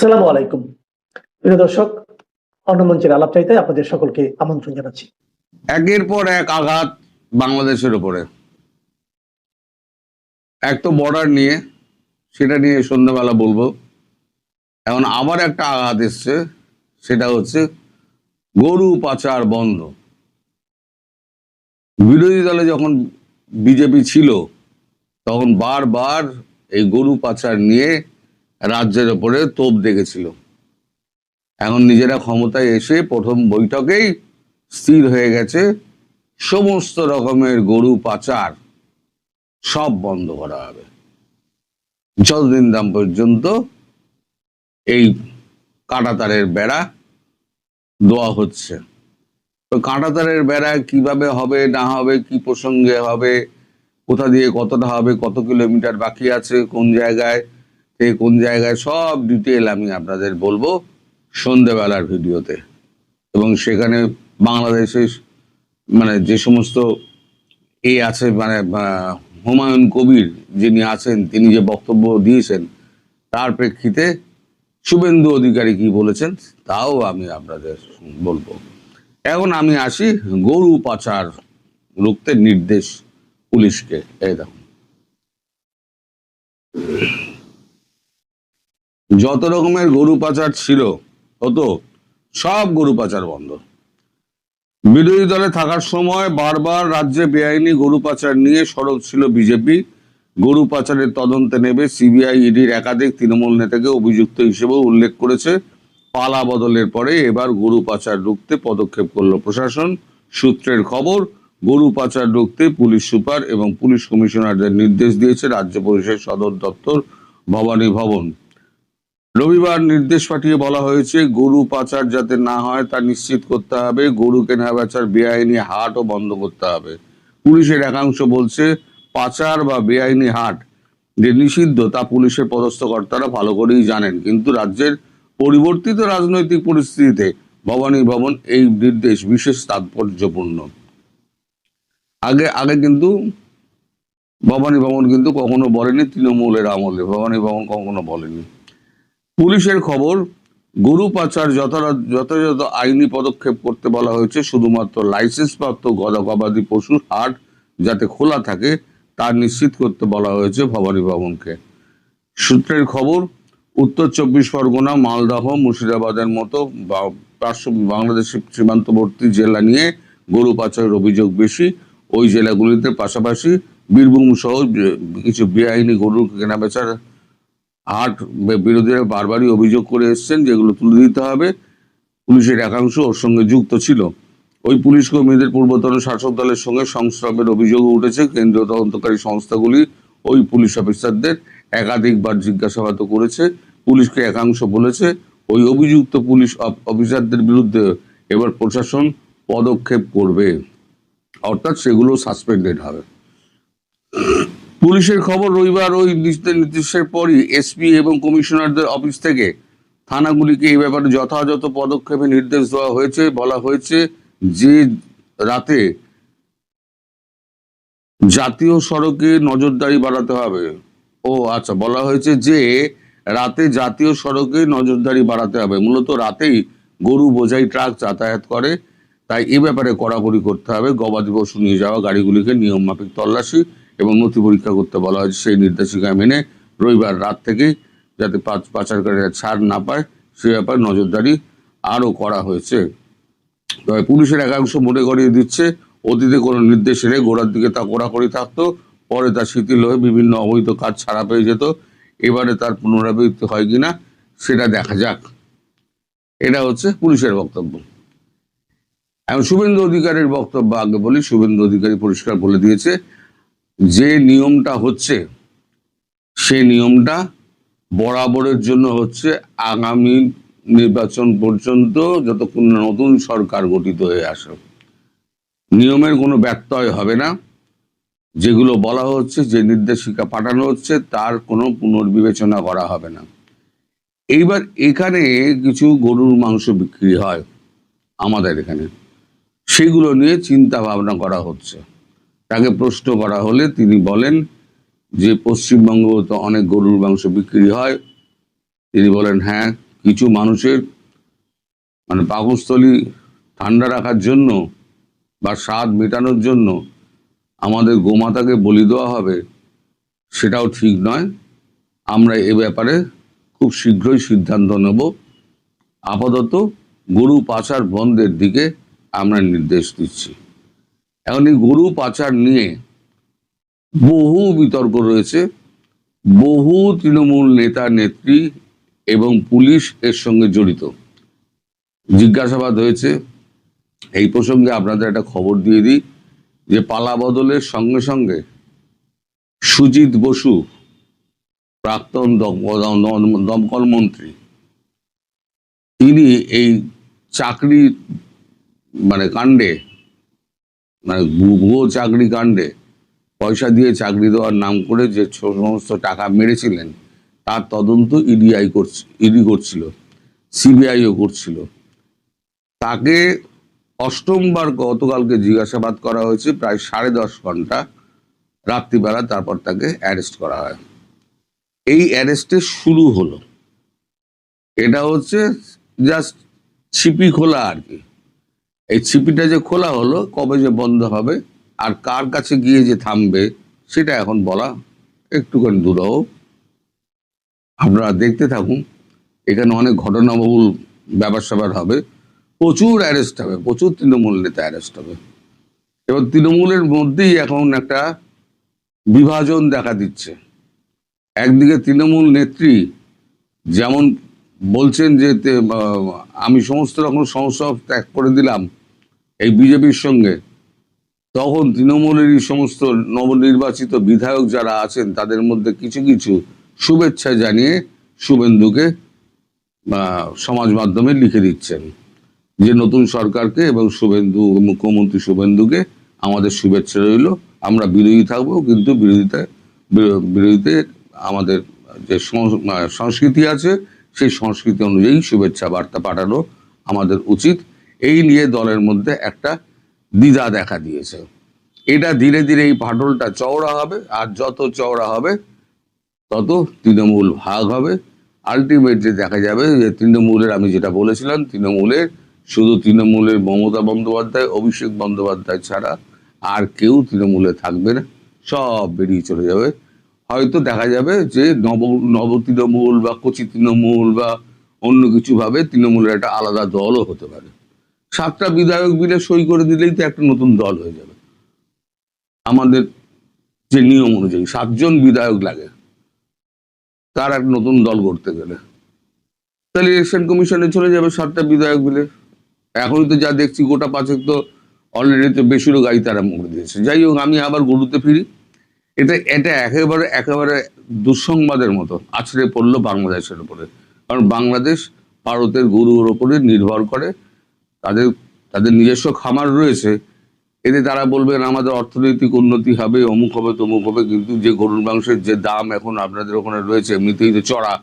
আসসালামু আলাইকুম প্রিয় দর্শক, অন্নমঞ্চের আলাপচাইতে আপনাদের সকলকে আমন্ত্রণ জানাচ্ছি। একের পর এক আঘাত বাংলাদেশের উপরে। এক তো বর্ডার নিয়ে, সেটা নিয়ে সন্ধ্যাবেলা বলবো। এখন আবার একটা আঘাত এসছে, সেটা হচ্ছে গরু পাচার বন্ধ। বিরোধী দলে যখন বিজেপি ছিল তখন বারবার এই গরু পাচার নিয়ে রাজ্যের ওপরে তোপ দেখেছিল। এখন নিজেরা ক্ষমতায় এসে প্রথম বৈঠকেই স্থির হয়ে গেছে সমস্ত রকমের গরু পাচার সব বন্ধ করা হবে যতদিন দাম পর্যন্ত এই কাঁটাতারের বেড়া দেওয়া হচ্ছে। তো কাঁটাতারের বেড়া কিভাবে হবে না হবে, কি প্রসঙ্গে হবে, কোথা দিয়ে কতটা হবে, কত কিলোমিটার বাকি আছে, কোন জায়গায় থেকে কোন জায়গায়, সব ডিটেল আমি আপনাদের বলবো সন্ধেবেলার ভিডিওতে। এবং সেখানে বাংলাদেশের যে সমস্ত আছে হুমায়ুন কবির যিনি আছেন, তিনি যে বক্তব্য দিয়েছেন তার প্রেক্ষিতে শুভেন্দু অধিকারী কি বলেছেন তাও আমি আপনাদের বলবো। এখন আমি আসি গরু পাচার রুখতে নির্দেশ পুলিশকে। এই দেখুন, যত রকমের গরু পাচার ছিল হতো সব গরু পাচার বন্ধ। বিরোধী দলে থাকার সময় বারবার রাজ্যে বেআইনি গরু পাচার নিয়ে সরব ছিল বিজেপি। গরু পাচারের তদন্তে নেবে সিবিআই, ইডির একাধিক তৃণমূল নেতাকে অভিযুক্ত হিসেবেও উল্লেখ করেছে। পালা বদলের পরে এবার গরু পাচার রুখতে পদক্ষেপ করলো প্রশাসন। সূত্রের খবর, গরু পাচার রুখতে পুলিশ সুপার এবং পুলিশ কমিশনারদের নির্দেশ দিয়েছে রাজ্য পুলিশের সদর দপ্তর ভবানী ভবন। রবিবার নির্দেশ পাঠিয়ে বলা হয়েছে, গরু পাচার যাতে না হয় তা নিশ্চিত করতে হবে। গরু কেনা বেচার বেআইনি হাটও বন্ধ করতে হবে। পুলিশের একাংশ বলছে, পাচার বা বেআইনি হাট যে নিষিদ্ধ তা পুলিশের পদস্থ কর্তারা ভালো করেই জানেন। কিন্তু রাজ্যের পরিবর্তিত রাজনৈতিক পরিস্থিতিতে ভবানী ভবন এই নির্দেশ বিশেষ তাৎপর্যপূর্ণ। আগে কিন্তু ভবানী ভবন কিন্তু কখনো বলেনি, তৃণমূলের আমলে ভবানী ভবন কখনো বলেনি। পুলিশের খবর, গরু পাচার যথাযথ আইনি পদক্ষেপ করতে বলা হয়েছে। শুধুমাত্র লাইসেন্সপ্রাপ্ত গবাদি পশুর হাট যাতে খোলা থাকে তা নিশ্চিত করতে বলা হয়েছে ভবানী ভবনকে। সূত্রের খবর, উত্তর 24 পরগনা, মালদহ, মুর্শিদাবাদের মতো বাংলাদেশের সীমান্তবর্তী জেলা নিয়ে গরু পাচারের অভিযোগ বেশি। ওই জেলাগুলিতে পাশাপাশি বীরভূম সহ কিছু বেআইনি গরু কেনাবেচার হাট বিরোধীরা বারবারই অভিযোগ করে এসছেন, যেগুলো তুলে দিতে হবে। পুলিশের একাংশ ওর সঙ্গে যুক্ত ছিল। ওই পুলিশ কর্মীদের পূর্বতন শাসক দলের সঙ্গে সংস্রবের অভিযোগও উঠেছে। কেন্দ্রীয় তদন্তকারী সংস্থাগুলি ওই পুলিশ অফিসারদের একাধিকবার জিজ্ঞাসাবাদ করেছে। পুলিশকে একাংশ বলেছে, ওই অভিযুক্ত পুলিশ অফিসারদের বিরুদ্ধে এবার প্রশাসন পদক্ষেপ করবে, অর্থাৎ সেগুলো সাসপেন্ডেড হবে। পুলিশের খবর, রবিবার ওই নির্দেশের পরই এসপি এবং কমিশনারদের অফিস থেকে থানাগুলিকে এই ব্যাপারে যথাযথ পদক্ষেপে নির্দেশ দেওয়া হয়েছে। বলা হয়েছে যে রাতে জাতীয় সড়কে নজরদারি বাড়াতে হবে। বলা হয়েছে যে রাতে জাতীয় সড়কে নজরদারি বাড়াতে হবে। মূলত রাতেই গরু বোঝাই ট্রাক যাতায়াত করে, তাই এ ব্যাপারে কড়াকড়ি করতে হবে। গবাদি পশু নিয়ে যাওয়া গাড়িগুলিকে নিয়ম মাফিক তল্লাশি এবং নথি পরীক্ষা করতে বলা হয়েছে। সেই নির্দেশিকা মেনে রবিবার রাত থেকেই যাতে পাচারকারীরা ছাড় না পায় সে ব্যাপারে নজরদারি আরও করা হয়েছে। তবে পুলিশের একাংশ মনে করিয়ে দিচ্ছে, অতীতে কোনো নির্দেশ এলে গোড়ার দিকে তা কড়াকড়ি থাকতো, পরে তা শিথিল হয়ে বিভিন্ন অবৈধ কাজ ছাড়া পেয়ে যেত। এবারে তার পুনরাবৃত্তি হয় কিনা সেটা দেখা যাক। এটা হচ্ছে পুলিশের বক্তব্য। এখন শুভেন্দু অধিকারীর বক্তব্য আগে বলি। শুভেন্দু অধিকারী পরিষ্কার বলে দিয়েছে, যে নিয়মটা হচ্ছে সেই নিয়মটা বরাবরের জন্য হচ্ছে আগামী নির্বাচন পর্যন্ত, যতক্ষণ নতুন সরকার গঠিত হয়ে আসে। নিয়মের কোনো ব্যত্যয় হবে না। যেগুলো বলা হচ্ছে, যে নির্দেশিকা পাঠানো হচ্ছে, তার কোনো পুনর্বিবেচনা করা হবে না। এইবার এখানে কিছু গরুর মাংস বিক্রি হয় আমাদের এখানে, সেগুলো নিয়ে চিন্তা ভাবনা করা হচ্ছে। তাকে প্রশ্ন করা হলে তিনি বলেন যে পশ্চিমবঙ্গ তো অনেক গরুর মাংস বিক্রি হয়। তিনি বলেন, হ্যাঁ, কিছু মানুষের মানে পাকস্থলী ঠান্ডা রাখার জন্য বা স্বাদ মেটানোর জন্য আমাদের গোমাতাকে বলি দেওয়া হবে, সেটাও ঠিক নয়। আমরা এ ব্যাপারে খুব শীঘ্রই সিদ্ধান্ত নেব। আপাতত গরু পাচার বন্ধের দিকে আমরা নির্দেশ দিচ্ছি। এখন এই গরু পাচার নিয়ে বহু বিতর্ক রয়েছে, বহু তৃণমূল নেতা নেত্রী এবং পুলিশ এর সঙ্গে জড়িত। জিজ্ঞাসাবাদ হয়েছে। এই প্রসঙ্গে আপনাদের একটা খবর দিয়ে দিই যে পালা বদলের সঙ্গে সঙ্গে সুজিত বসু, প্রাক্তন দমকল মন্ত্রী, তিনি এই চাকরি মানে কাণ্ডে, মানে ভুয়ো চাকরি কাণ্ডে পয়সা দিয়ে চাকরি দেওয়ার নাম করে যে সমস্ত টাকা মেরেছিলেন তার তদন্ত ইডি করছিল, সিবিআইও করছিল। তাকে অষ্টমবার গতকালকে জিজ্ঞাসাবাদ করা হয়েছে, প্রায় 10.5 ঘন্টা রাত্রিবেলা। তারপর তাকে অ্যারেস্ট করা হয়। এই অ্যারেস্টের শুরু হলো, এটা হচ্ছে জাস্ট ছিপি খোলা আর কি। এই ছিপিটা যে খোলা হলো, কবে যে বন্ধ হবে আর কার কাছে গিয়ে যে থামবে সেটা এখন বলা একটুখানি দুরূহ। আপনারা দেখতে থাকুন, এখানে অনেক ঘটনাবহুল ব্যাপার স্যাপার হবে, প্রচুর অ্যারেস্ট হবে, প্রচুর তৃণমূল নেতা অ্যারেস্ট হবে। এবার তৃণমূলের মধ্যেই এখন একটা বিভাজন দেখা দিচ্ছে। একদিকে তৃণমূল নেত্রী যেমন বলছেন যে আমি সমস্ত রকম সমস্যা ত্যাগ করে দিলাম এই বিজেপির সঙ্গে, তখন তৃণমূলেরই সমস্ত নবনির্বাচিত বিধায়ক যারা আছেন তাদের মধ্যে কিছু কিছু শুভেচ্ছা জানিয়ে শুভেন্দুকে সমাজ মাধ্যমে লিখে দিচ্ছেন যে নতুন সরকারকে এবং শুভেন্দু, মুখ্যমন্ত্রী শুভেন্দুকে আমাদের শুভেচ্ছা রইল, আমরা বিরোধী থাকবো, কিন্তু বিরোধীতে আমাদের যে সংস্কৃতি আছে সেই সংস্কৃতি অনুযায়ী শুভেচ্ছা বার্তা পাঠানো আমাদের উচিত। এই নিয়ে দলের মধ্যে একটা দ্বিধা দেখা দিয়েছে। এটা ধীরে ধীরে এই ফাটলটা চওড়া হবে, আর যত চওড়া হবে তত তৃণমূল ভাগ হবে। আলটিমেটলি দেখা যাবে যে তৃণমূলের, আমি যেটা বলেছিলাম, শুধু তৃণমূলের মমতা বন্দ্যোপাধ্যায়, অভিষেক বন্দ্যোপাধ্যায় ছাড়া আর কেউ তৃণমূলে থাকবে না, সব বেরিয়ে চলে যাবে। হয়তো দেখা যাবে যে নব তৃণমূল বা কচি তৃণমূল বা অন্য কিছু ভাবে তৃণমূলের একটা আলাদা দলও হতে পারে। 7টা বিধায়ক মিলে সই করে দিলেই তো একটা নতুন দল হয়ে যাবে। আমাদের যে নিয়ম অনুযায়ী 7 জন বিধায়ক লাগে তার এক নতুন দল করতে গেলে, তাহলে ইলেকশন কমিশনে চলে যাবে 7টা বিধায়ক মিলে। এখনই তো যা দেখছি গোটা 5 তো অলরেডি তো বেশিরও গাড়ি তারা মুড়ে দিয়েছে। যাই হোক, আমি আবার গরুতে ফিরি। এটা একেবারে দুঃসংবাদের মতো আছড়ে পড়লো বাংলাদেশের উপরে। কারণ বাংলাদেশ ভারতের গরুর ওপরে নির্ভর করে, তাদের নিজস্ব খামার রয়েছে। এতে তারা বলবেন আমাদের অর্থনৈতিক উন্নতি হবে, অমুক হবে তমুক হবে, কিন্তু যে গরুর মাংসের যে দাম এখন আপনাদের ওখানে রয়েছে এমনিতেই তো চড়া,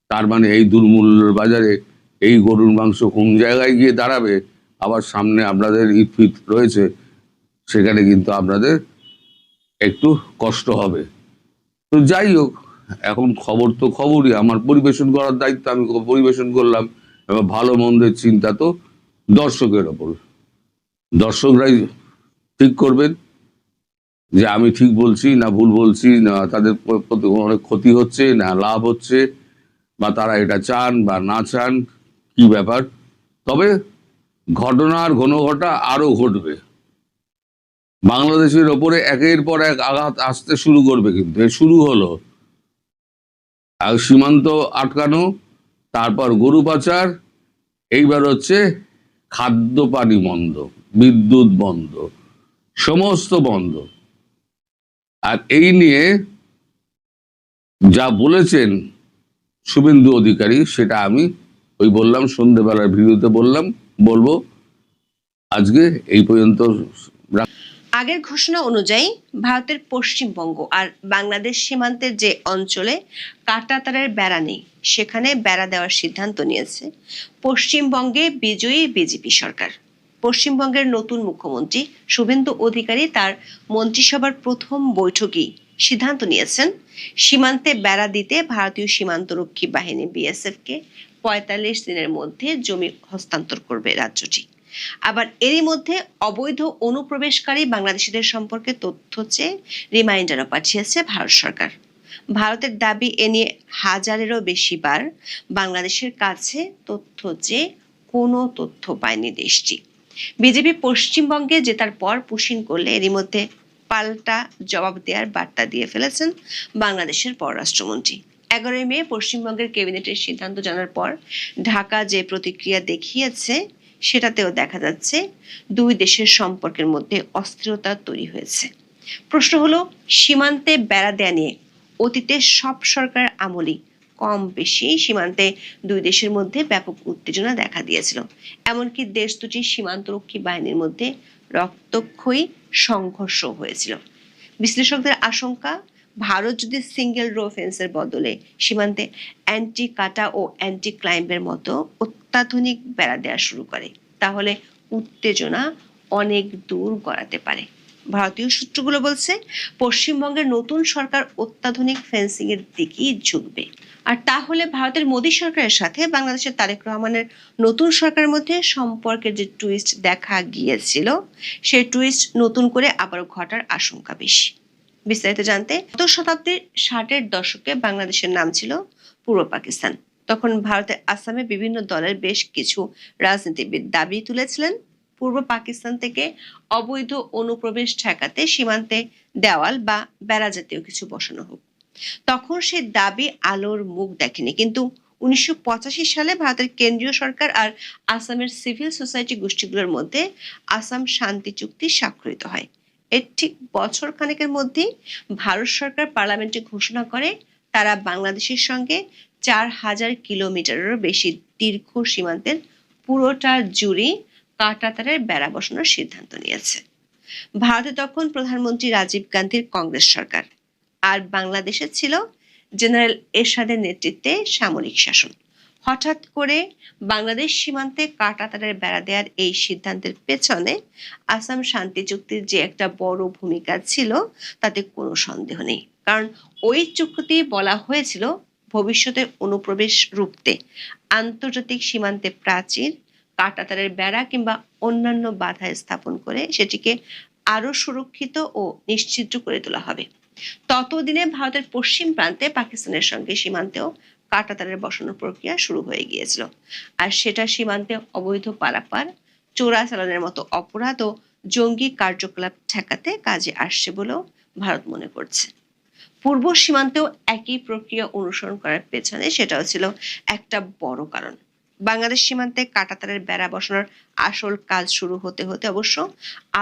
তার মানে এই দুর্মূল্যের বাজারে এই গরুর মাংস কোন জায়গায় গিয়ে দাঁড়াবে, আবার সামনে আপনাদের ঈদ ফিদ রয়েছে, সেখানে কিন্তু আপনাদের একটু কষ্ট হবে। তো যাই হোক, এখন খবর তো খবরই, আমার পরিবেশন করার দায়িত্ব, আমি পরিবেশন করলাম। এবার ভালো মন্দের চিন্তা তো দর্শকের ওপর, দর্শকরাই ঠিক করবেন যে আমি ঠিক বলছি না ভুল বলছি, না তাদের অনেক ক্ষতি হচ্ছে না লাভ হচ্ছে, বা তারা এটা চান বা না চান, কি ব্যাপার। তবে ঘটনার ঘনঘটা আরো ঘটবে, বাংলাদেশের ওপরে একের পর এক আঘাত আসতে শুরু করবে। কিন্তু শুরু হলো সীমান্ত আটকানো, তারপর গরু পাচার, এইবার হচ্ছে খাদ্য পানি বন্ধ, বিদ্যুৎ বন্ধ, সমস্ত বন্ধ। আর এই নিয়ে যা বলেছেন শুভেন্দু অধিকারী, সেটা আমি ওই বললাম সন্ধ্যেবেলার ভিডিওতে বলবো। আজকে এই পর্যন্ত। আগের ঘোষণা অনুযায়ী ভারতের পশ্চিমবঙ্গ আর বাংলাদেশ সীমান্তের যে অঞ্চলে কাঁটাতারের বেড়া নেই, সেখানে বেড়া দেওয়ার সিদ্ধান্ত নিয়েছে পশ্চিমবঙ্গে বিজয়ী বিজেপি সরকার। পশ্চিমবঙ্গের নতুন মুখ্যমন্ত্রী শুভেন্দু অধিকারী তার মন্ত্রিসভার প্রথম বৈঠকেই সিদ্ধান্ত নিয়েছেন সীমান্তে বেড়া দিতে ভারতীয় সীমান্তরক্ষী বাহিনী BSF কে 45 দিনের মধ্যে জমি হস্তান্তর করবে রাজ্যটি। আবার এরই মধ্যে অবৈধ অনুপ্রবেশকারী বাংলাদেশিদের সম্পর্কে তথ্য চেয়ে রিমাইন্ডারও পাঠিয়েছে ভারত সরকার। ভারতের দাবি এ নিয়ে হাজারেরও বেশি বার বাংলাদেশের কাছে তথ্য চেয়ে কোনো তথ্য পায়নি দেশটি। বিজেপি পশ্চিমবঙ্গে জেতার পর পুশিন করলে এরই মধ্যে পাল্টা জবাব দেওয়ার বার্তা দিয়ে ফেলেছেন বাংলাদেশের পররাষ্ট্রমন্ত্রী। 11 মে পশ্চিমবঙ্গের ক্যাবিনেটের সিদ্ধান্ত জানার পর ঢাকা যে প্রতিক্রিয়া দেখিয়েছে সেটাতেও দেখা যাচ্ছে দুই দেশের সম্পর্কের মধ্যে অস্থিরতা তৈরি হয়েছে। প্রশ্ন হলো, সীমান্তে বেড়া দেয়া নিয়ে অতীতে সব সরকার আমলেই কম বেশি সীমান্তে দুই দেশের মধ্যে ব্যাপক উত্তেজনা দেখা দিয়েছিল। এমনকি দেশ দুটির সীমান্তরক্ষী বাহিনীর মধ্যে রক্তক্ষয়ী সংঘর্ষ হয়েছিল। বিশ্লেষকদের আশঙ্কা, ভারত যদি সিঙ্গেল রো ফেন্সের বদলে সীমান্তে অ্যান্টি কাটা ও অ্যান্টি ক্লাইম্বের মতো অত্যাধুনিক বেড়া দেওয়া শুরু করে, তাহলে উত্তেজনা অনেক দূর গড়াতে পারে। ভারতীয় সূত্রগুলো বলছে পশ্চিমবঙ্গের নতুন সরকার অত্যাধুনিক ফেন্সিং এর দিকেই ঝুঁকবে। আর তাহলে ভারতের মোদী সরকারের সাথে বাংলাদেশের তারেক রহমানের নতুন সরকারের মধ্যে সম্পর্কের যে টুইস্ট দেখা গিয়েছিল, সেই টুইস্ট নতুন করে আবারও ঘটার আশঙ্কা বেশি। বিস্তারিত জানতে, গত শতাব্দীর 60-এর দশকে বাংলাদেশের নাম ছিল পূর্ব পাকিস্তান। তখন ভারতের আসামে বিভিন্ন দলের বেশ কিছু রাজনীতিবিদ দাবি তুলেছিলেন পূর্ব পাকিস্তান থেকে অবৈধ অনুপ্রবেশ ঠেকাতে সীমান্তে দেওয়াল বা বেড়া জাতীয় কিছু বসানো হোক। তখন সেই দাবি আলোর মুখ দেখেনি, কিন্তু 1985 সালে ভারতের কেন্দ্রীয় সরকার আর আসামের সিভিল সোসাইটি গোষ্ঠীগুলোর মধ্যে আসাম শান্তি চুক্তি স্বাক্ষরিত হয়। এর ঠিক বছর খানেকের মধ্যেই ভারত সরকার পার্লামেন্টে ঘোষণা করে তারা বাংলাদেশের সঙ্গে 4000 কিলোমিটারেরও বেশি দীর্ঘ সীমান্তের পুরোটা জুড়ে কাঁটাতারের বেড়া বসানোর সিদ্ধান্ত নিয়েছে। ভারতে তখন প্রধানমন্ত্রী রাজীব গান্ধীর কংগ্রেস সরকার, আর বাংলাদেশে ছিল জেনারেল এরশাদের নেতৃত্বে সামরিক শাসন। হঠাৎ করে বাংলাদেশ সীমান্তে কাঁটাতারের বেড়া দেওয়ার এই সিদ্ধান্তের পেছনে আসাম শান্তি চুক্তির যে একটা বড় ভূমিকা ছিল তাতে কোনো সন্দেহ নেই। কারণ ওই চুক্তিতে বলা হয়েছিল ভবিষ্যতের অনুপ্রবেশ রুখতে আন্তর্জাতিক সীমান্তে প্রাচীর, কাঁটাতারের বেড়া কিংবা অন্যান্য বাধা স্থাপন করে সেটিকে আরো সুরক্ষিত ও নিশ্চিদ্র করে তোলা হবে। ততদিনে ভারতের পশ্চিম প্রান্তে পাকিস্তানের সঙ্গে সীমান্তেও কাঁটাতারের বসানোর প্রক্রিয়া শুরু হয়ে গিয়েছিল। আর সেটা সীমান্তে অবৈধ পারাপার, চোরাচালানের মতো অপরাধ ও জঙ্গি কার্যকলাপ ঠেকাতে কাজে আসছে বলেও ভারত মনে করছে। পূর্ব সীমান্তেও একই প্রক্রিয়া অনুসরণ করার পেছনে সেটাও ছিল একটা বড় কারণ। বাংলাদেশ সীমান্তে কাঁটাতারের বেড়া বসানোর আসল কাজ শুরু হতে হতে অবশ্য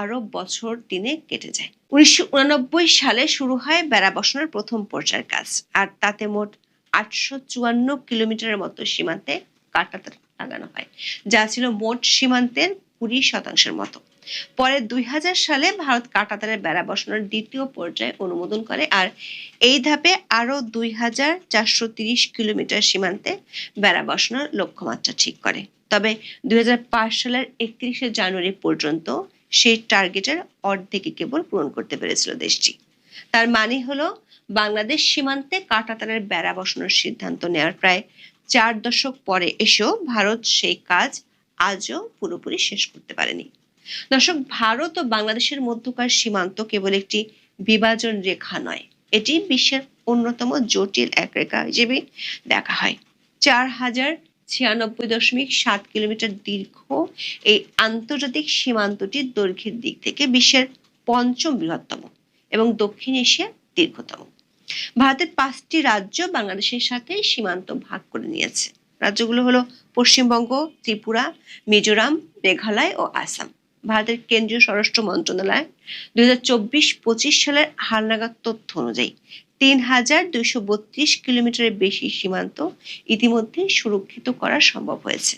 আরো বছর 3 কেটে যায়। 1989 সালে শুরু হয় বেড়া বসানোর প্রথম পর্যায়ের কাজ, আর তাতে মোট 854 কিলোমিটারের মতো সীমান্তে কাঁটাতার লাগানো হয়, যা ছিল মোট সীমান্তের 20% মতো। পরে 2000 সালে ভারত কাঁটাতারের বেড়া বসানোর দ্বিতীয় পর্যায়ে অনুমোদন করে, আর এই ধাপে আরো 2430 কিলোমিটার সীমান্তে বেড়া বসানোর লক্ষ্যমাত্রা ঠিক করে। তবে 2005 সালের 31 জানুয়ারি পর্যন্ত সেই টার্গেটের অর্ধেকই কেবল পূরণ করতে পেরেছিল দেশটি। তার মানে হলো বাংলাদেশ সীমান্তে কাঁটাতারের বেড়া বসানোর সিদ্ধান্ত নেওয়ার প্রায় 4 দশক পরে এসেও ভারত সেই কাজ আজও পুরোপুরি শেষ করতে পারেনি। দর্শক, ভারত ও বাংলাদেশের মধ্যকার সীমান্ত কেবল একটি বিভাজন রেখা নয়, এটি বিশ্বের অন্যতম জটিল এক রেখা হিসেবে দেখা হয়। 4096.7 কিলোমিটার দীর্ঘ এই আন্তর্জাতিক সীমান্তটি দৈর্ঘ্যের দিক থেকে বিশ্বের 5ম বৃহত্তম এবং দক্ষিণ এশিয়ার দীর্ঘতম। ভারতের 5টি রাজ্য বাংলাদেশের সাথে সীমান্ত ভাগ করে নিয়েছে। রাজ্যগুলো হলো পশ্চিমবঙ্গ, ত্রিপুরা, মিজোরাম, মেঘালয় ও আসাম। ভারতের কেন্দ্রীয় স্বরাষ্ট্র মন্ত্রণালয় 2024-25 সালের হালনাগাদ তথ্য অনুযায়ী 3232 কিলোমিটারের বেশি সীমান্ত ইতিমধ্যে সুরক্ষিত করা সম্ভব হয়েছে।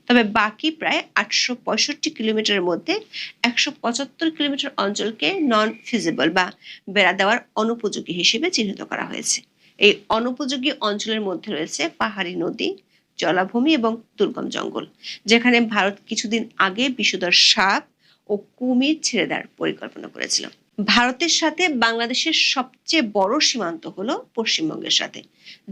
তবে বাকি প্রায় 865 কিলোমিটারের মধ্যে 175 কিলোমিটার অঞ্চলকে নন ফিজিবল বা বেড়া দেওয়ার অনুপযোগী হিসেবে চিহ্নিত করা হয়েছে। এই অনুপযোগী অঞ্চলের মধ্যে রয়েছে পাহাড়ি নদী, জলাভূমি এবং দুর্গম জঙ্গল, যেখানে ভারত কিছুদিন আগে বিষধর সাপ ও কুমির ছেড়ে দেওয়ার পরিকল্পনা করেছিল। ভারতের সাথে বাংলাদেশের সবচেয়ে বড় সীমান্ত হলো পশ্চিমবঙ্গের সাথে,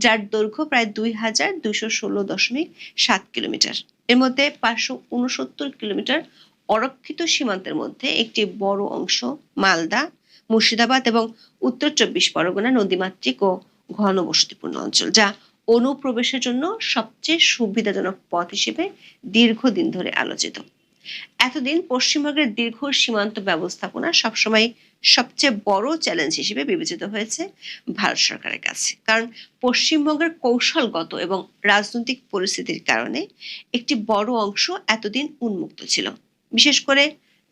যার দৈর্ঘ্য প্রায় 2216.7 কিলোমিটার। এর মধ্যে 569 কিলোমিটার অরক্ষিত সীমান্তের মধ্যে একটি বড় অংশ মালদা, মুর্শিদাবাদ এবং উত্তর 24 পরগনা নদীমাতৃক ও ঘনবসতিপূর্ণ অঞ্চল, যা অনুপ্রবেশের জন্য সবচেয়ে সুবিধাজনক পথ হিসেবে দীর্ঘদিন ধরে আলোচিত। এতদিন পশ্চিমবঙ্গের দীর্ঘ সীমান্ত ব্যবস্থাপনা সবসময় সবচেয়ে বড় চ্যালেঞ্জ হিসেবে বিবেচিত হয়েছে ভারত সরকারের কাছে, কারণ পশ্চিমবঙ্গের কৌশলগত এবং রাজনৈতিক পরিস্থিতির কারণে একটি বড় অংশ এতদিন উন্মুক্ত ছিল। বিশেষ করে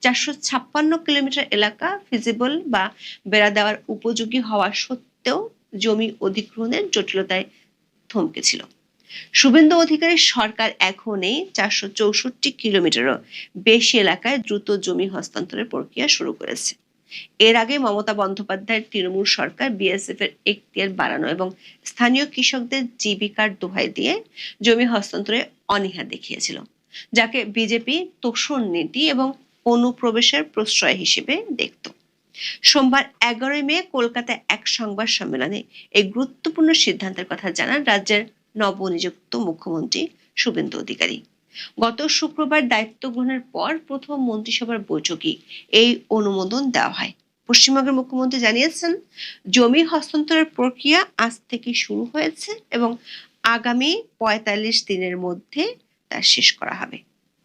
456 কিলোমিটার এলাকা ফিজিবল বা বেড়া দেওয়ার উপযোগী হওয়া সত্ত্বেও জমি অধিগ্রহণের জটিলতায় থমকে ছিল। শুভেন্দু অধিকারীর সরকার এখন এই 464 কিলোমিটারও বেশি এলাকায় দ্রুত জমি হস্তান্তরের প্রক্রিয়া শুরু করেছে। এর আগে মমতা বন্দ্যোপাধ্যায়ের তৃণমূল সরকার বিএসএফ এর এখতিয়ার বাড়ানো এবং স্থানীয় কৃষকদের জীবিকার দোহাই দিয়ে জমি হস্তান্তরে অনীহা দেখিয়েছিল, যাকে বিজেপি তোষণ নীতি এবং অনুপ্রবেশের প্রশ্রয় হিসেবে দেখত। সোমবার 11 মে কলকাতায় এক সংবাদ সম্মেলনে এই গুরুত্বপূর্ণ সিদ্ধান্তের কথা জানান রাজ্যের নবনিযুক্ত মুখ্যমন্ত্রী শুভেন্দু অধিকারী। গত শুক্রবার দায়িত্ব গ্রহণের পর প্রথম মন্ত্রিসভার বৈঠকে এই অনুমোদন দেওয়া হয়। পশ্চিমবঙ্গের মুখ্যমন্ত্রী জানিয়েছেন, জমি হস্তান্তরের প্রক্রিয়া আজ থেকে শুরু হয়েছে এবং আগামী 45 দিনের মধ্যে তা শেষ করা হবে।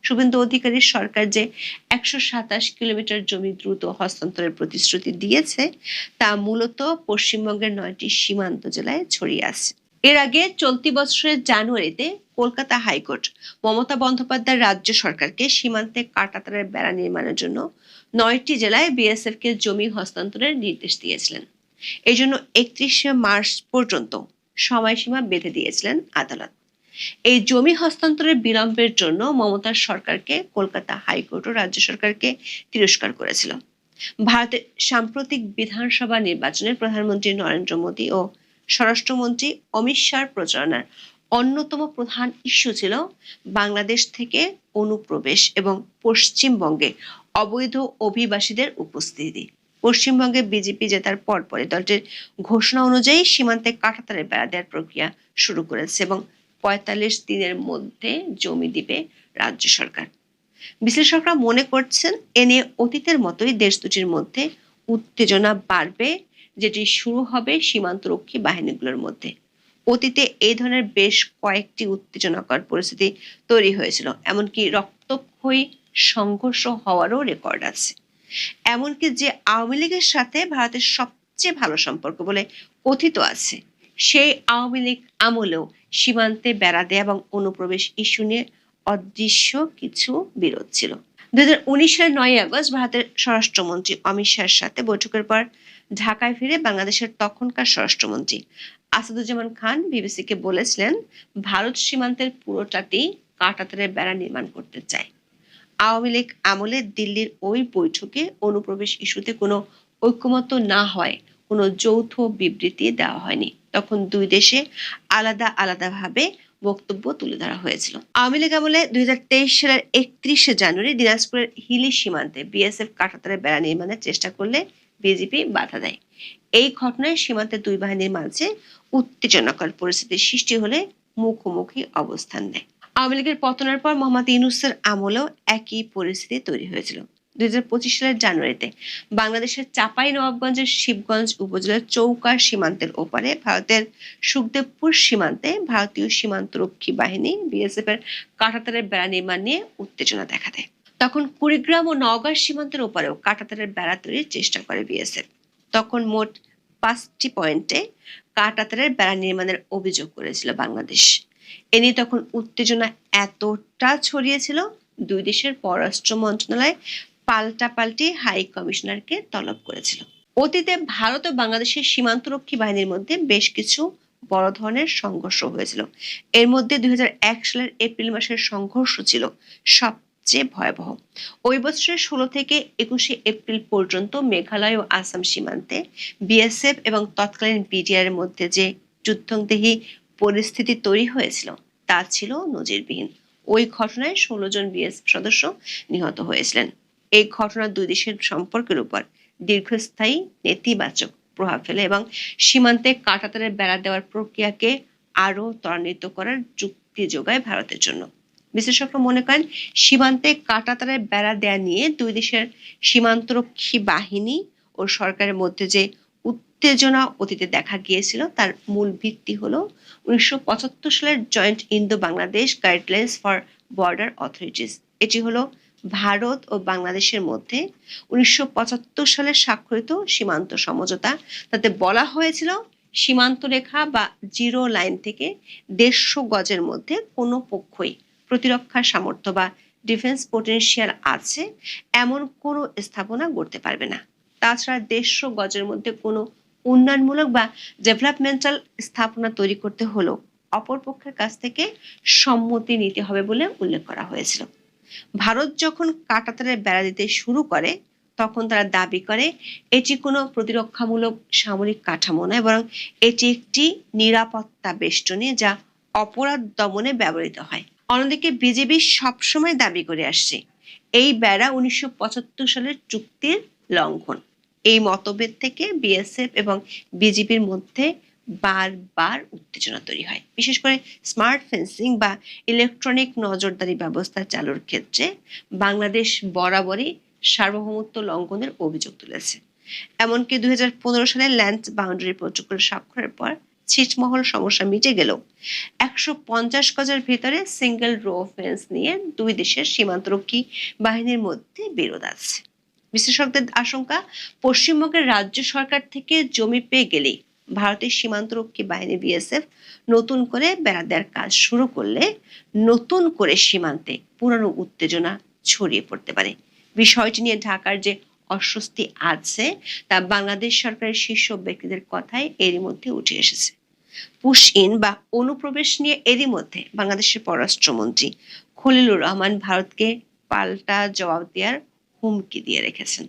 শুভেন্দু অধিকারীর সরকার যে 127 কিলোমিটার জমি দ্রুত হস্তান্তরের প্রতিশ্রুতি দিয়েছে তা মূলত পশ্চিমবঙ্গের 9টি সীমান্ত জেলায় ছড়িয়ে আছে। এর আগে চলতি বছরের জানুয়ারিতে কলকাতা হাইকোর্ট মমতা বন্দ্যোপাধ্যায়ের রাজ্য সরকারকে সীমান্তে কাঁটাতারের বেড়া নির্মাণের জন্য 9টি জেলায় বিএসএফ কে জমি হস্তান্তরের নির্দেশ দিয়েছিলেন। এই জন্য 31 মার্চ পর্যন্ত সময়সীমা বেঁধে দিয়েছিলেন আদালত। এই জমি হস্তান্তরের বিলম্বের জন্য মমতার সরকারকে কলকাতা হাইকোর্ট ও রাজ্য সরকারকে তিরস্কার করেছিল। ভারতের সাম্প্রতিক বিধানসভা নির্বাচনে প্রধানমন্ত্রী নরেন্দ্র মোদী ও স্বরাষ্ট্রমন্ত্রী অমিত শাহর প্রচারণার অন্যতম প্রধান ইস্যু ছিল বাংলাদেশ থেকে অনুপ্রবেশ এবং পশ্চিমবঙ্গে অবৈধ অভিবাসীদের উপস্থিতি। পশ্চিমবঙ্গে বিজেপি জেতার পরপরই দলটির ঘোষণা অনুযায়ী সীমান্তে কাঁটাতারের বেড়া দেওয়ার প্রক্রিয়া শুরু করেছে এবং 45 দিনের মধ্যে জমি দিবে রাজ্য সরকার। বিশ্লেষকরা মনে করছেন, এ নিয়ে অতীতের মতোই দেশ দুটির মধ্যে উত্তেজনা বাড়বে, যেটি শুরু হবে সীমান্তরক্ষী বাহিনীগুলোর মধ্যে। অতীতে এই ধরনের বেশ কয়েকটি উত্তেজনাকর পরিস্থিতি তৈরি হয়েছিল, এমনকি রক্তক্ষয়ী সংঘর্ষ হওয়ারও রেকর্ড আছে। এমনকি যে আওয়ামী লীগের সাথে ভারতের সবচেয়ে ভালো সম্পর্ক বলে কথিত আছে, সেই আওয়ামী লীগ আমলেও সীমান্তে বেড়া দেয়া এবং অনুপ্রবেশ ইস্যু নিয়ে অদৃশ্য কিছু বিরোধ ছিল। 2019 সালের 9 আগস্ট ভারতের স্বরাষ্ট্রমন্ত্রী অমিত শাহের সাথে বৈঠকের পর ঢাকায় ফিরে বাংলাদেশের তখনকার স্বরাষ্ট্রমন্ত্রী আসাদুজ্জামান খান বিবিসিকে বলেছিলেন, ভারত সীমান্তের পুরোটাতেই কাঁটাতারের বেড়া নির্মাণ করতে চায়। আওয়ামী লীগ আমলে দিল্লির ওই বৈঠকে অনুপ্রবেশ ইস্যুতে কোনো ঐকমত্য না হয় কোনো যৌথ বিবৃতি দেওয়া হয়নি। তখন দুই দেশে আলাদা আলাদাভাবে বক্তব্য তুলে ধরা হয়েছিল। আওয়ামী লীগ আমলে 2023 সালের 31 জানুয়ারি দিনাজপুরের হিলি সীমান্তে বিএসএফ কাঁটাতারের বেড়া নির্মাণের চেষ্টা করলে বিজেপি বাধা দেয়। এই ঘটনায় সীমান্তে দুই বাহিনীর মাঝে উত্তেজনাকর পরিস্থিতির সৃষ্টি হলে মুখোমুখি অবস্থান নেয়। আওয়ামী লীগের পতনের পর মোহাম্মদ ইউনূসের আমলেও একই পরিস্থিতি তৈরি হয়েছিল। 2025 সালের জানুয়ারিতে বাংলাদেশের চাঁপাইনবাবগঞ্জের শিবগঞ্জ উপজেলার চৌকার সীমান্তের ওপারে ভারতের সুখদেবপুর সীমান্তে ভারতীয় সীমান্তরক্ষী বাহিনী বিএসএফ এর কাঁটাতারের বেড়া নির্মাণ নিয়ে উত্তেজনা দেখা দেয়। তখন কুড়িগ্রাম ও নওগাঁ সীমান্তের ওপারেও কাঁটাতারের বেড়া তৈরির চেষ্টা করে বিএসএফ। তখন মোট 5টি পয়েন্টে কাঁটাতারের বেড়া নির্মাণের অভিযোগ করেছিল বাংলাদেশ। এ নিয়ে তখন উত্তেজনা এতটা ছড়িয়েছিল, দুই দেশের পররাষ্ট্র মন্ত্রণালয় পাল্টাপাল্টি হাই কমিশনারকে তলব করেছিল। অতীতে ভারত ও বাংলাদেশের সীমান্তরক্ষী বাহিনীর মধ্যে বেশ কিছু বড় ধরনের সংঘর্ষ হয়েছিল। এর মধ্যে 2001 সালের এপ্রিল মাসের সংঘর্ষ ছিল সবচেয়ে ভয়াবহ। ওই বছরের 16 থেকে 21 এপ্রিল পর্যন্ত মেঘালয় ও আসাম সীমান্তে বিএসএফ এবং তৎকালীন বিডিআর এর মধ্যে যে যুদ্ধংদেহী পরিস্থিতি তৈরি হয়েছিল তা ছিল নজিরবিহীন। ওই ঘটনায় 16 জন বিএসএফ সদস্য নিহত হয়েছিলেন। এই ঘটনা দুই দেশের সম্পর্কের উপর দীর্ঘস্থায়ী নেতিবাচক প্রভাব ফেলে এবং সীমান্তে কাঁটাতারের বেড়া দেওয়ার প্রক্রিয়াকে আরো ত্বরান্বিত করার যুক্তি যোগায় ভারতের জন্য। বিশ্লেষকরা মনে করেন সীমান্তে কাঁটাতারের বেড়া দেয়া নিয়ে দুই দেশের সীমান্তরক্ষী বাহিনী ও সরকারের মধ্যে যে উত্তেজনা অতীতে দেখা গিয়েছিল তার মূল ভিত্তি হলো 1975 সালের joint Indo Bangladesh guidelines for border authorities. এটি হলো ভারত ও বাংলাদেশের মধ্যে 1975 সালে স্বাক্ষরিত সীমান্ত সমঝোতা। তাতে বলা হয়েছিল সীমান্ত রেখা বা জিরো লাইন থেকে 150 গজের মধ্যে কোনো পক্ষই প্রতিরক্ষা সামর্থ্য বা ডিফেন্স পোটেনশিয়াল আছে এমন কোনো স্থাপনা গড়তে পারবে না। তাছাড়া 150 গজের মধ্যে কোনো উন্নয়নমূলক বা ডেভেলপমেন্টাল স্থাপনা তৈরি করতে হলেও অপরপক্ষের কাছ থেকে সম্মতি নিতে হবে বলে উল্লেখ করা হয়েছিল। ভারত যখন কাঁটাতারের বেড়া দিতে শুরু করে তখন তারা দাবি করে এটি কোনো প্রতিরক্ষামূলক সামরিক কাঠামো নয়, বরং এটি একটি নিরাপত্তা বেষ্টনী যা অপরাধ দমনে ব্যবহৃত হয়। অন্যদিকে বিজেপি সবসময় দাবি করে আসছে এই বেড়া 1975 সালের চুক্তির লঙ্ঘন। এই মতভেদ থেকে বিএসএফ এবং বিজেপির মধ্যে বারবার উত্তেজনা তৈরি হয়। বিশেষ করে স্মার্ট ফেন্সিং বা ইলেকট্রনিক নজরদারি ব্যবস্থা চালুর ক্ষেত্রে বাংলাদেশ বরাবরই সার্বভৌমত্ব লঙ্ঘনের অভিযোগ তুলেছে। এমনকি 2015 সালে ল্যান্ড বাউন্ডারি প্রটোকল স্বাক্ষরের পর ছিটমহল সমস্যা মিটে গেলেও 150 গজের ভিতরে সিঙ্গেল রো ফেন্স নিয়ে দুই দেশের সীমান্তরক্ষী বাহিনীর মধ্যে বিরোধ আছে। বিশ্লেষকদের আশঙ্কা পশ্চিমবঙ্গের রাজ্য সরকার থেকে জমি পেয়ে গেলেই ভারতের সীমান্তরক্ষী বাহিনী বিএসএফ নতুন করে বেড়া দেওয়ার কাজ শুরু করলে নতুন করে সীমান্তে পুরানো উত্তেজনা ছড়িয়ে পড়তে পারে। বিষয়টি নিয়ে ঢাকার যে অস্বস্তি আছে তা বাংলাদেশ সরকারের শীর্ষ ব্যক্তিদের কথায় এরই মধ্যে উঠে এসেছে। পুশ ইন বা অনুপ্রবেশ নিয়ে এরই মধ্যে বাংলাদেশের পররাষ্ট্রমন্ত্রী খলিলুর রহমান ভারতকে পাল্টা জবাব দেওয়ার হুমকি দিয়ে রেখেছেন।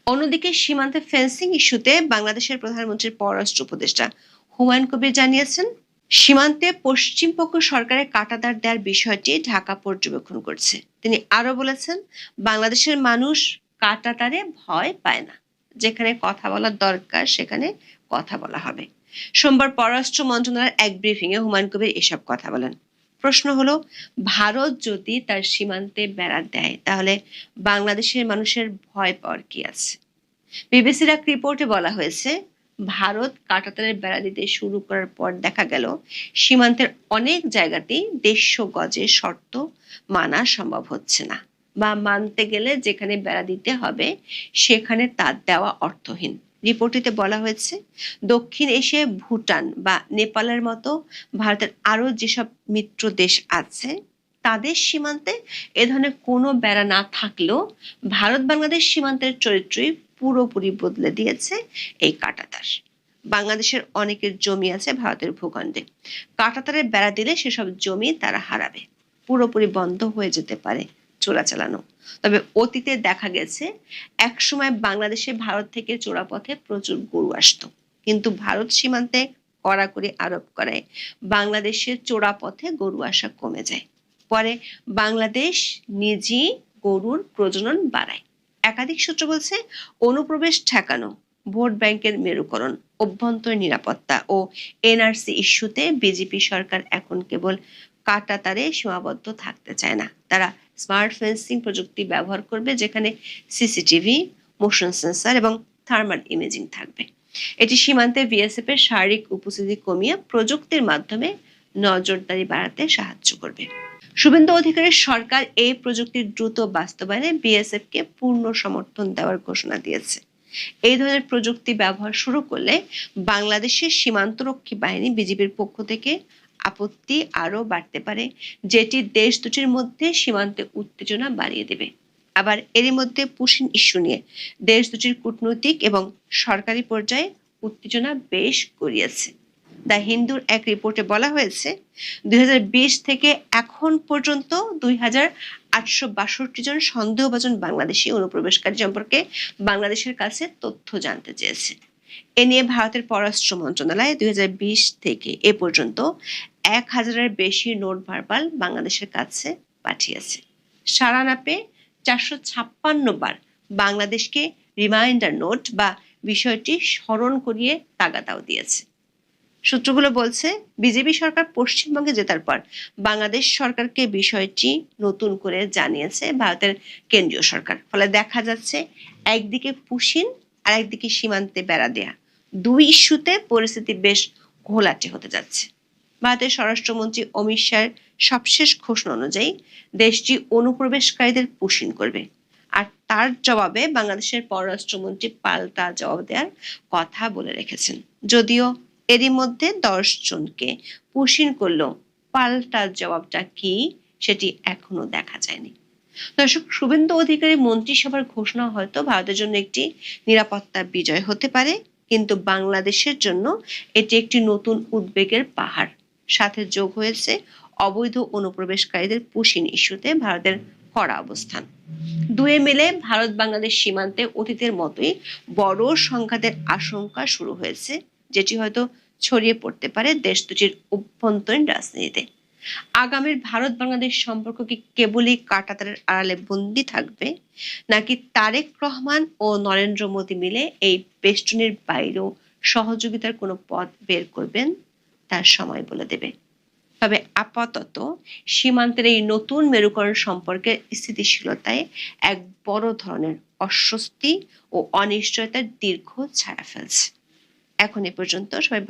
অন্যদিকে সীমান্তে ফেন্সিং ইস্যুতে বাংলাদেশের প্রধানমন্ত্রীর পররাষ্ট্র উপদেষ্টা হুমায়ুন কবির জানিয়েছেন সীমান্তে পশ্চিমপক্ষ সরকারের কাঁটাতার দেওয়ার বিষয়টি ঢাকা পর্যবেক্ষণ করছে। তিনি আরো বলেছেন বাংলাদেশের মানুষ কাঁটাতারে ভয় পায় না, যেখানে কথা বলার দরকার সেখানে কথা বলা হবে। সোমবার পররাষ্ট্র মন্ত্রণালয়ের এক ব্রিফিং এ হুমায়ুন কবির এসব কথা বলেন। প্রশ্ন হলো ভারত যদি তার সীমান্তে বেড়া দেয় তাহলে বাংলাদেশের মানুষের ভয় পাওয়ার কি আছে? বিবিসির এক রিপোর্টে বলা হয়েছে ভারত কাঁটাতারের বেড়া দিতে শুরু করার পর দেখা গেল সীমান্তের অনেক জায়গাতেই 150 গজের শর্ত মানা সম্ভব হচ্ছে না, বা মানতে গেলে যেখানে বেড়া দিতে হবে সেখানে তা দেওয়া অর্থহীন। রিপোর্টটিতে বলা হয়েছে দক্ষিণ এশিয়ায় ভুটান বা নেপালের মতো ভারতের আরো যেসব মিত্র দেশ আছে তাদের সীমান্তে এ ধরনের কোনো বেড়া না থাকলেও ভারত বাংলাদেশ সীমান্তের চরিত্রই পুরোপুরি বদলে দিয়েছে এই কাঁটাতার। বাংলাদেশের অনেকের জমি আছে ভারতের ভূখণ্ডে, কাঁটাতারের বেড়া দিলে সেসব জমি তারা হারাবে, পুরোপুরি বন্ধ হয়ে যেতে পারে চোরাচালানো। তবে অতীতে দেখা গেছে একসময় বাংলাদেশে ভারত থেকে চোরাপথে প্রচুর গরু আসতো, কিন্তু ভারত সীমান্তে কড়াকড়ি আরোপ করায় বাংলাদেশের চোরাপথে গরু আসা কমে যায়। পরে বাংলাদেশ নিজেই গরুর প্রজনন বাড়ায়। একাধিক সূত্র বলছে অনুপ্রবেশ ঠেকানো, ভোট ব্যাংকের মেরুকরণ, অভ্যন্তরীণ নিরাপত্তা ও এনআরসি ইস্যুতে বিজেপি সরকার এখন কেবল কাঁটাতারে সীমাবদ্ধ থাকতে চায় না। তারা স্মার্ট ফেন্সিং প্রযুক্তি ব্যবহার করবে, যেখানে সিসিটিভি, মোশন সেন্সর এবং থার্মাল ইমেজিং থাকবে। এটি সীমান্তে বিএসএফ এর শারীরিক উপস্থিতি কমিয়ে প্রযুক্তির মাধ্যমে নজরদারি বাড়াতে সাহায্য করবে। শুভেন্দু অধিকারীর সরকার এই প্রযুক্তির দ্রুত বাস্তবায়নে বিএসএফ কে পূর্ণ সমর্থন দেওয়ার ঘোষণা দিয়েছে। এই ধরনের প্রযুক্তি ব্যবহার শুরু করলে বাংলাদেশের সীমান্তরক্ষী বাহিনী বিজিবির পক্ষ থেকে আপত্তি আরো বাড়তে পারে, যেটি দেশ দুটির মধ্যে সীমান্তে উত্তেজনা বাড়িয়ে দেবে। আবার এরই মধ্যে পুশিন ইস্যু নিয়ে দেশ দুটির কূটনৈতিক এবং সরকারি পর্যায়ে উত্তেজনা বেশ গড়িয়েছে। দ্য হিন্দুর এক রিপোর্টে বলা হয়েছে 2020 থেকে এখন পর্যন্ত 2862 জন সন্দেহভাজন বাংলাদেশি অনুপ্রবেশকারী সম্পর্কে বাংলাদেশের কাছে তথ্য জানতে চেয়েছে। এ নিয়ে ভারতের পররাষ্ট্র মন্ত্রণালয় 2020 থেকে এ পর্যন্ত 1000-এর বেশি নোট ভার্বাল বাংলাদেশের কাছে পাঠিয়েছে। সাড়া না পেয়ে 456 বার বাংলাদেশকে রিমাইন্ডার নোট বা বিষয়টি স্মরণ করিয়ে তাগাদাও দিয়েছে। সূত্রগুলো বলছে, বিজেপি সরকার পশ্চিমবঙ্গে জেতার পর বাংলাদেশ সরকারকে বিষয়টি নতুন করে জানিয়েছে ভারতের কেন্দ্রীয় সরকার। ফলে দেখা যাচ্ছে একদিকে পুশিন আর একদিকে সীমান্তে বেড়া দেয়া, দুই ইস্যুতে পরিস্থিতি বেশ ঘোলাটে হতে যাচ্ছে। ভারতের স্বরাষ্ট্রমন্ত্রী অমিত শাহের সবশেষ ঘোষণা অনুযায়ী দেশটি অনুপ্রবেশকারীদের পুশিন করবে, আর তার জবাবে বাংলাদেশের পররাষ্ট্রমন্ত্রী পাল্টা জবাব দেওয়ার কথা বলে রেখেছেন। যদিও এরই মধ্যে 10 জনকে পুশিন করলো, পাল্টা জবাবটা কি সেটি এখনো দেখা যায়নি। দর্শক, শুভেন্দু অধিকারী মন্ত্রিসভার ঘোষণা হয়তো ভারতের জন্য একটি নিরাপত্তা বিজয় হতে পারে, কিন্তু বাংলাদেশের জন্য এটি একটি নতুন উদ্বেগের পাহাড়। সাথে যোগ হয়েছে অবৈধ অনুপ্রবেশকারীদের পুশিন ইস্যুতে ভারতের কড়া অবস্থান। দুয়ে মিলে ভারত বাংলাদেশ সীমান্তে অতীতের মতোই বড় সংঘাতের আশঙ্কা শুরু হয়েছে, যেটি হয়তো ছড়িয়ে পড়তে পারে দেশ দুটির অভ্যন্তরীণ রাজনীতিতে। আগামীর ভারত বাংলাদেশ সম্পর্ক কি কেবলই কাঁটাতারের আড়ালে বন্দী থাকবে, নাকি তারেক রহমান ও নরেন্দ্র মোদী মিলে এই বেষ্টনীর বাইরেও সহযোগিতার কোনো পথ বের করবেন, তার সময় বলে দেবে। তবে আপাতত সীমান্তের এই নতুন মেরুকরণ সম্পর্কের স্থিতিশীলতায় এক বড় ধরনের অস্বস্তি ও অনিশ্চয়তার দীর্ঘ ছায়া ফেলছে। এখন এ পর্যন্ত সবাই